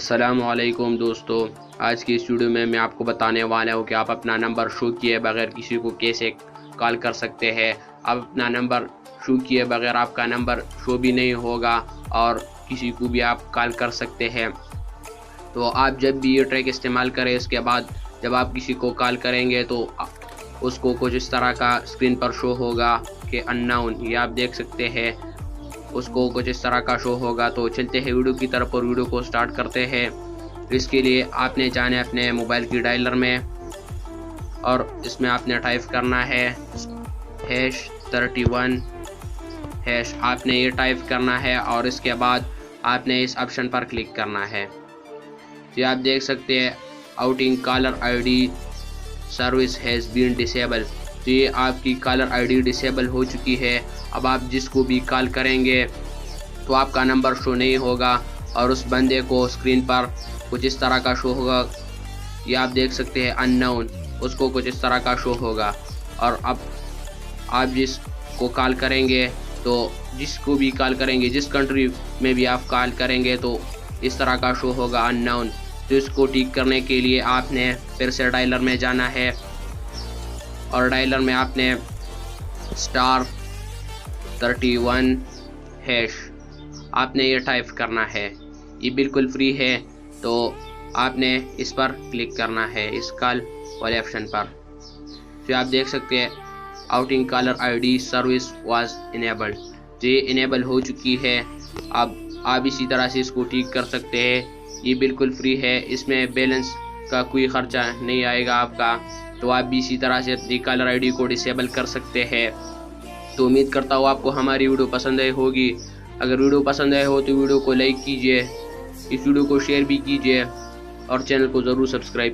अस्सलामुअलैकुम दोस्तों, आज की इस वीडियो में मैं आपको बताने वाला हूँ कि आप अपना नंबर शो किए बगैर किसी को कैसे कॉल कर सकते हैं। आप अपना नंबर शो किए बगैर आपका नंबर शो भी नहीं होगा और किसी को भी आप कॉल कर सकते हैं। तो आप जब भी ये ट्रिक इस्तेमाल करें, इसके बाद जब आप किसी को कॉल करेंगे तो उसको कुछ इस तरह का स्क्रीन पर शो होगा कि अननोन, ये आप देख सकते हैं, उसको कुछ इस तरह का शो होगा। तो चलते हैं वीडियो की तरफ और वीडियो को स्टार्ट करते हैं। इसके लिए आपने जाना है अपने मोबाइल की डायलर में और इसमें आपने टाइप करना है #31#। आपने ये टाइप करना है और इसके बाद आपने इस ऑप्शन पर क्लिक करना है। तो आप देख सकते हैं outgoing caller ID service has been disable. तो ये आपकी कॉलर आईडी डिसेबल हो चुकी है। अब आप जिसको भी कॉल करेंगे तो आपका नंबर शो नहीं होगा और उस बंदे को स्क्रीन पर कुछ इस तरह का शो होगा। ये आप देख सकते हैं अननोन, उसको कुछ इस तरह का शो होगा। और अब आप जिसको कॉल करेंगे तो जिसको भी कॉल करेंगे, जिस कंट्री में भी आप कॉल करेंगे तो इस तरह का शो होगा अननोन। तो इसको ठीक करने के लिए आपने फिर से डायलर में जाना है और डायलर में आपने *31# आपने ये टाइप करना है। ये बिल्कुल फ्री है, तो आपने इस पर क्लिक करना है, इस कॉल वाले ऑप्शन पर। तो आप देख सकते हैं outgoing caller ID service was enabled. तो ये इनेबल हो चुकी है। अब आप इसी तरह से इसको ठीक कर सकते हैं। ये बिल्कुल फ्री है, इसमें बैलेंस का कोई ख़र्चा नहीं आएगा आपका। तो आप भी इसी तरह से अपनी कॉलर आईडी को डिसेबल कर सकते हैं। तो उम्मीद करता हूँ आपको हमारी वीडियो पसंद आई होगी। अगर वीडियो पसंद आए हो तो वीडियो को लाइक कीजिए, इस वीडियो को शेयर भी कीजिए और चैनल को ज़रूर सब्सक्राइब